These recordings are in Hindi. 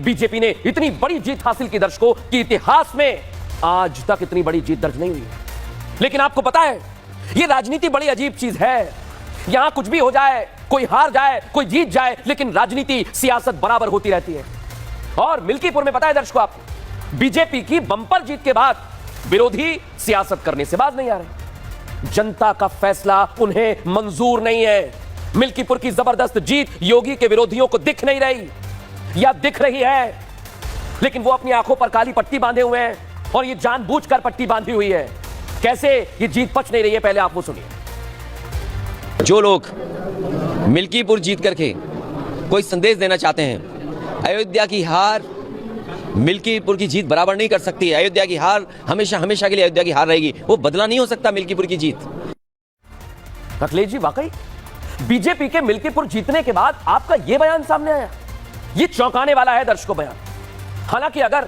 बीजेपी ने इतनी बड़ी जीत हासिल की दर्शकों कि इतिहास में आज तक इतनी बड़ी जीत दर्ज नहीं हुई है। लेकिन आपको पता है, यह राजनीति बड़ी अजीब चीज है। यहां कुछ भी हो जाए, कोई हार जाए, कोई जीत जाए, लेकिन राजनीति, सियासत बराबर होती रहती है। और मिल्कीपुर में पता है दर्शकों आपको, बीजेपी की बंपर जीत के बाद विरोधी सियासत करने से बाज नहीं आ रहे। जनता का फैसला उन्हें मंजूर नहीं है। मिल्कीपुर की जबरदस्त जीत योगी के विरोधियों को दिख नहीं रही, या दिख रही है, लेकिन वो अपनी आंखों पर काली पट्टी बांधे हुए हैं और ये जानबूझकर पट्टी बांधी हुई है। कैसे ये जीत पच नहीं रही है, पहले आप वो सुनिए। जो लोग मिल्कीपुर जीत करके कोई संदेश देना चाहते हैं, अयोध्या की हार मिल्कीपुर की जीत बराबर नहीं कर सकती है। अयोध्या की हार हमेशा हमेशा के लिए अयोध्या की हार रहेगी, वो बदला नहीं हो सकता मिल्कीपुर की जीत। अखिलेश जी, वाकई बीजेपी के मिल्कीपुर जीतने के बाद आपका यह बयान सामने आया, यह चौंकाने वाला है दर्शकों बयान। हालांकि अगर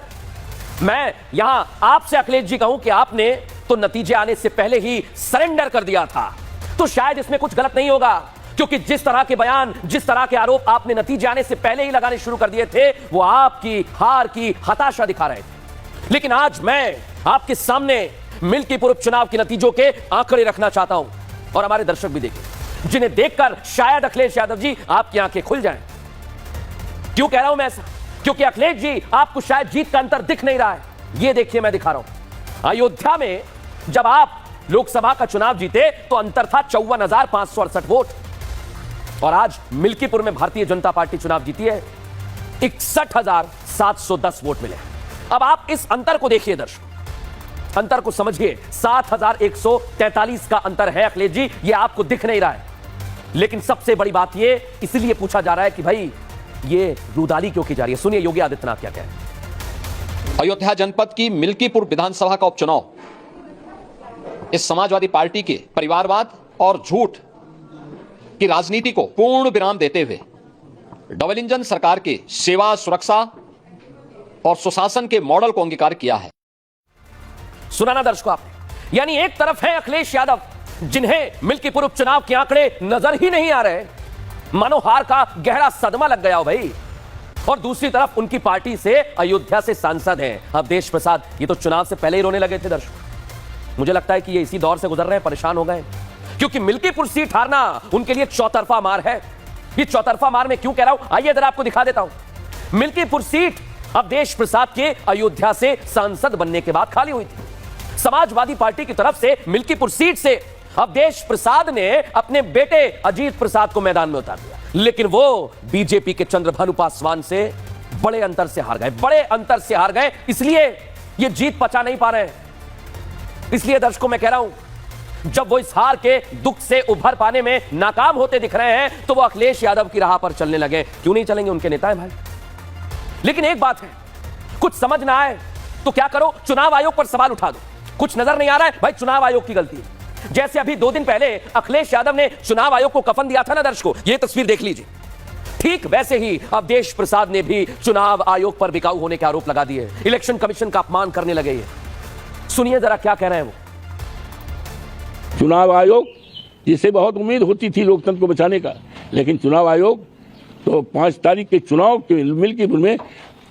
मैं यहां आपसे अखिलेश जी कहूं कि आपने तो नतीजे आने से पहले ही सरेंडर कर दिया था, तो शायद इसमें कुछ गलत नहीं होगा, क्योंकि जिस तरह के बयान, जिस तरह के आरोप आपने नतीजे आने से पहले ही लगाने शुरू कर दिए थे, वो आपकी हार की हताशा दिखा रहे थे। लेकिन आज मैं आपके सामने मिल्कीपुर उपचुनाव के नतीजों के आंकड़े रखना चाहता हूं, और हमारे दर्शक भी देखें, जिन्हें देखकर शायद अखिलेश यादव जी आपकी आंखें खुल जाएं। क्यों कह रहा हूं मैं ऐसा? क्योंकि अखिलेश जी आपको शायद जीत का अंतर दिख नहीं रहा है। यह देखिए, मैं दिखा रहा हूं। अयोध्या में जब आप लोकसभा का चुनाव जीते तो अंतर था 54,568 वोट, और आज मिल्कीपुर में भारतीय जनता पार्टी चुनाव जीती है, 61,710 वोट मिले। अब आप इस अंतर को देखिए दर्शक, अंतर को समझिए। 7,143 का अंतर है अखिलेश जी, ये आपको दिख नहीं रहा है। लेकिन सबसे बड़ी बात ये इसलिए पूछा जा रहा है कि भाई ये रूदाली क्यों की जा रही है। सुनिए योगी आदित्यनाथ क्या कह रहे हैं। अयोध्या जनपद की मिल्कीपुर विधानसभा का उपचुनाव इस समाजवादी पार्टी के परिवारवाद और झूठ की राजनीति को पूर्ण विराम देते हुए डबल इंजन सरकार के सेवा, सुरक्षा और सुशासन के मॉडल को अंगीकार किया है। सुना ना दर्शकों आपने, यानी एक तरफ है अखिलेश यादव जिन्हें मिल्कीपुर उपचुनाव के आंकड़े नजर ही नहीं आ रहे, मानो हार का गहरा सदमा लग गया हो भाई, और दूसरी तरफ उनकी पार्टी से अयोध्या से सांसद हैं अवधेश प्रसाद। ये तो चुनाव से पहले ही रोने लगे थे दर्शक। मुझे लगता है कि ये इसी दौर से गुजर रहे हैं, परेशान हो गए, क्योंकि मिल्कीपुर सीट हारना उनके लिए चौतरफा मार है। ये चौतरफा मार मैं क्यों कह रहा हूं, आइए जरा आपको दिखा देता हूं। मिल्कीपुर सीट अवधेश प्रसाद के अयोध्या से सांसद बनने के बाद खाली हुई थी। समाजवादी पार्टी की तरफ से मिल्कीपुर सीट से अवधेश प्रसाद ने अपने बेटे अजीत प्रसाद को मैदान में उतार दिया, लेकिन वो बीजेपी के चंद्रभानु पासवान से बड़े अंतर से हार गए, बड़े अंतर से हार गए। इसलिए ये जीत पचा नहीं पा रहे। इसलिए दर्शकों मैं कह रहा हूं, जब वो इस हार के दुख से उभर पाने में नाकाम होते दिख रहे हैं, तो वो अखिलेश यादव की राह पर चलने लगे। क्यों नहीं चलेंगे, उनके नेता हैं भाई। लेकिन एक बात है, कुछ समझ ना आए तो क्या करो, चुनाव आयोग पर सवाल उठा दो। कुछ नजर नहीं आ रहा है भाई, चुनाव आयोग की गलती है। जैसे अभी 2 दिन पहले अखिलेश यादव ने चुनाव आयोग को कफन दिया था ना दर्शकों, यह तस्वीर देख लीजिए, ठीक वैसे ही अवधेश प्रसाद ने भी चुनाव आयोग पर बिकाऊ होने के आरोप लगा दिए, इलेक्शन कमीशन का अपमान करने लगे। ये सुनिए जरा क्या कह रहे हैं वो। चुनाव आयोग जिसे बहुत उम्मीद होती थी लोकतंत्र को बचाने का, लेकिन चुनाव आयोग तो 5 तारीख के चुनाव के मिल्कीपुर में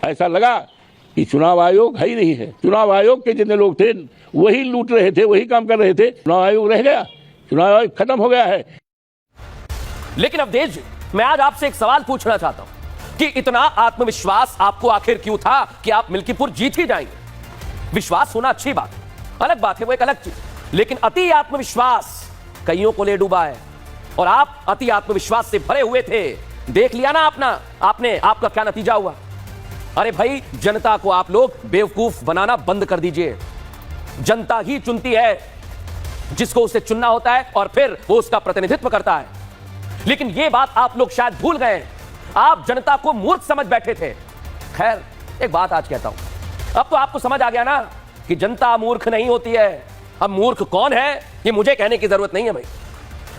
ऐसा लगा कि चुनाव आयोग है ही नहीं है। चुनाव आयोग के जितने लोग थे वही लूट रहे थे, वही काम कर रहे थे। चुनाव आयोग रह गया, चुनाव आयोग खत्म हो गया है। लेकिन अवधेश जी, मैं आज आपसे एक सवाल पूछना चाहता हूं कि इतना आत्मविश्वास आपको आखिर क्यों था कि आप मिल्कीपुर जीत ही जाएंगे। विश्वास होना अच्छी बात है, अलग बात है, वो एक अलग चीज, लेकिन अति आत्मविश्वास कईयों को ले डूबा है, और आप अति आत्मविश्वास से भरे हुए थे। देख लिया ना आपका क्या नतीजा हुआ। अरे भाई, जनता को आप लोग बेवकूफ बनाना बंद कर दीजिए। जनता ही चुनती है जिसको उसे चुनना होता है, और फिर वो उसका प्रतिनिधित्व करता है। लेकिन यह बात आप लोग शायद भूल गए, आप जनता को मूर्ख समझ बैठे थे। खैर, एक बात आज कहता हूं, अब तो आपको समझ आ गया ना कि जनता मूर्ख नहीं होती है। अब मूर्ख कौन है ये मुझे कहने की जरूरत नहीं है भाई।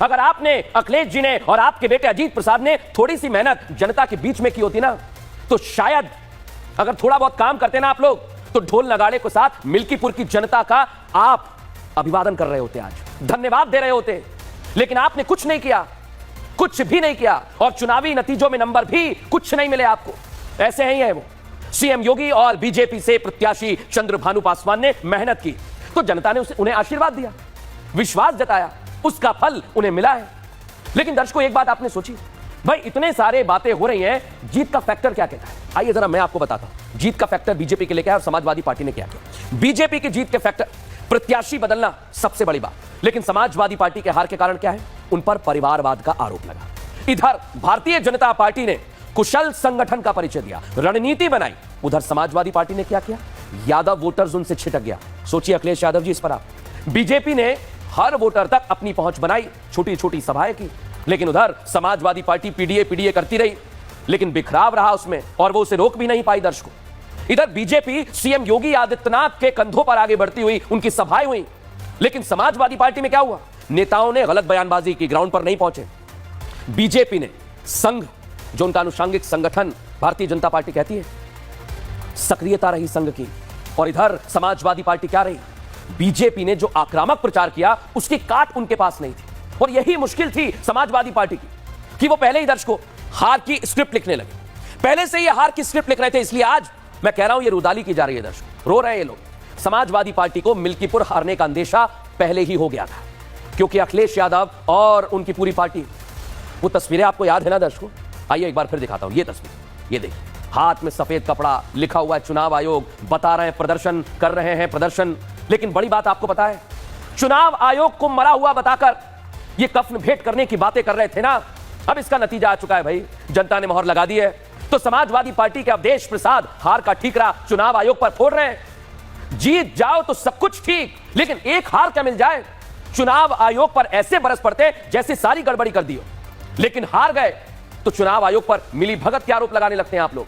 अगर आपने, अखिलेश जी ने और आपके बेटे अजीत प्रसाद ने थोड़ी सी मेहनत जनता के बीच में की होती ना, तो शायद अगर थोड़ा बहुत काम करते ना आप लोग, तो ढोल नगाड़े के साथ मिल्कीपुर की जनता का आप अभिवादन कर रहे होते, आज धन्यवाद दे रहे होते। लेकिन आपने कुछ नहीं किया, कुछ भी नहीं किया, और चुनावी नतीजों में नंबर भी कुछ नहीं मिले आपको। ऐसे ही है वो। सीएम योगी और बीजेपी से प्रत्याशी चंद्रभानु पासवान ने मेहनत की तो जनता ने उन्हें आशीर्वाद दिया, विश्वास जताया, उसका फल उन्हें मिला है। लेकिन दर्शकों, एक बात आपने सोची, भाई इतने सारे बातें हो रही हैं, जीत का फैक्टर क्या कहता है? आइए जरा मैं आपको बताता हूं जीत का फैक्टर बीजेपी के लिए क्या है और समाजवादी पार्टी ने क्या किया। बीजेपी की जीत के फैक्टर, प्रत्याशी बदलना सबसे बड़ी बात, लेकिन समाजवादी पार्टी के हार के कारण क्या है? उन पर परिवारवाद का आरोप लगा। इधर भारतीय जनता पार्टी ने कुशल संगठन का परिचय दिया, रणनीति बनाई। उधर समाजवादी पार्टी ने क्या किया? यादव वोटर्स उनसे छिटक गया। सोचिए अखिलेश यादव जी, इस पर आप। बीजेपी ने हर वोटर तक अपनी पहुंच बनाई, छोटी छोटी सभाएं की, लेकिन उधर समाजवादी पार्टी पीडीए करती रही, लेकिन बिखराव रहा उसमें और वो उसे रोक भी नहीं पाई दर्शकों। इधर बीजेपी सीएम योगी आदित्यनाथ के कंधों पर आगे बढ़ती हुई, उनकी सभाएं हुई, लेकिन समाजवादी पार्टी में क्या हुआ? नेताओं ने गलत बयानबाजी की, ग्राउंड पर नहीं पहुंचे। बीजेपी ने संघ, जो उनका अनुषंगिक संगठन भारतीय जनता पार्टी कहती है, सक्रियता रही संघ की। और इधर समाजवादी पार्टी क्या रही? बीजेपी ने जो आक्रामक प्रचार किया उसकी काट उनके पास नहीं थी। और यही मुश्किल थी समाजवादी पार्टी की कि वो पहले ही दर्शकों हार की स्क्रिप्ट लिखने लगे, पहले से ये हार की स्क्रिप्ट लिख रहे थे। इसलिए आज मैं कह रहा हूं ये रुदाली की जा रही है दर्शकों, रो रहे हैं ये लोग। समाजवादी पार्टी को मिल्कीपुर हारने का अंदेशा पहले ही हो गया था, क्योंकि अखिलेश यादव और उनकी पूरी पार्टी, वो तस्वीरें आपको याद है ना दर्शकों? आइए एक बार फिर दिखाता हूं ये तस्वीर, ये देखिए, हाथ में सफेद कपड़ा, लिखा हुआ है चुनाव आयोग, बता रहे हैं प्रदर्शन कर रहे हैं प्रदर्शन। लेकिन बड़ी बात आपको पता है, चुनाव आयोग को मरा हुआ बताकर ये कफन भेंट करने की बातें कर रहे थे ना, अब इसका नतीजा आ चुका है भाई, जनता ने मोहर लगा दी है। तो समाजवादी पार्टी के अवधेश प्रसाद हार का ठीकरा चुनाव आयोग पर फोड़ रहे हैं। जीत जाओ तो सब कुछ ठीक, लेकिन एक हार क्या मिल जाए? चुनाव आयोग पर ऐसे बरस पड़ते जैसे सारी गड़बड़ी कर दी हो, लेकिन हार गए तो चुनाव आयोग पर मिली भगत के आरोप लगाने लगते हैं आप लोग।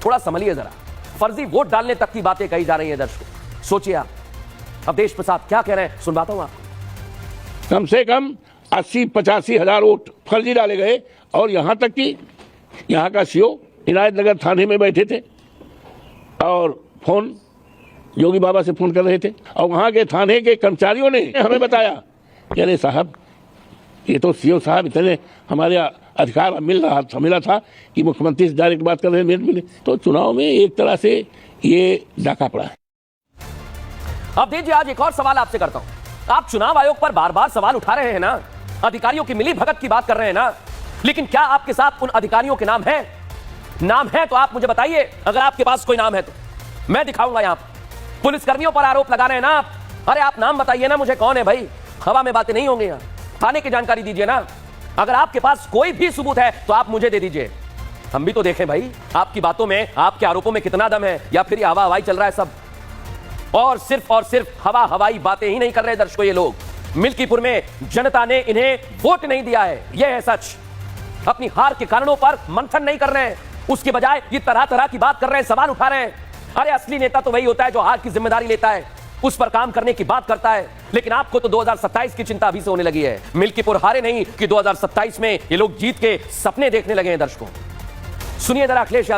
थोड़ा संभलिए जरा, फर्जी वोट डालने तक की बातें कही जा रही है दर्शकों। सोचिए आप, अवधेश प्रसाद क्या कह रहे हैं, सुनवाता हूं आपको। कम से कम 80-85 हजार वोट फर्जी डाले गए। और यहाँ तक कि यहाँ का सीओ इनायत नगर थाने में बैठे थे और फोन योगी बाबा से फोन कर रहे थे, और वहाँ के थाने के कर्मचारियों ने हमें बताया कि अरे साहब, ये तो सीओ साहब इतने हमारे अधिकार मिला था कि मुख्यमंत्री से डायरेक्ट बात कर रहे हैं, मिले। तो चुनाव में एक तरह से ये डाका पड़ा है। अब दीजिए, आज एक और सवाल आपसे करता हूं। आप चुनाव आयोग पर बार बार सवाल उठा रहे हैं ना, अधिकारियों की मिली भगत की बात कर रहे हैं ना, लेकिन क्या आपके साथ उन अधिकारियों के नाम है? नाम है तो आप मुझे बताइए। अगर आपके पास कोई नाम है तो मैं दिखाऊंगा। यहां पुलिसकर्मियों पर आरोप लगा रहे हैं ना आप, अरे आप नाम बताइए ना मुझे, कौन है भाई? हवा में बातें नहीं होंगी, यहां थाने की जानकारी दीजिए ना। अगर आपके पास कोई भी सबूत है तो आप मुझे दे दीजिए, हम भी तो देखें भाई आपकी बातों में, आपके आरोपों में कितना दम है, या फिर हवा हवाई चल रहा है सब। और सिर्फ हवा हवाई बातें ही नहीं कर रहे दर्शकों ये लोग। मिल्कीपुर में जनता ने इन्हें वोट नहीं दिया है, यह है सच। अपनी हार के कारणों पर मंथन नहीं कर रहे हैं, उसके बजाय ये तरह तरह की बात कर रहे हैं, सवाल उठा रहे हैं। अरे असली नेता तो वही होता है जो हार की जिम्मेदारी लेता है, उस पर काम करने की बात करता है। लेकिन आपको तो 2027 की चिंता अभी से होने लगी है। मिल्कीपुर हारे नहीं कि 2027 में ये लोग जीत के सपने देखने लगे हैं दर्शकों। सुनिए जरा अखिलेश यादव।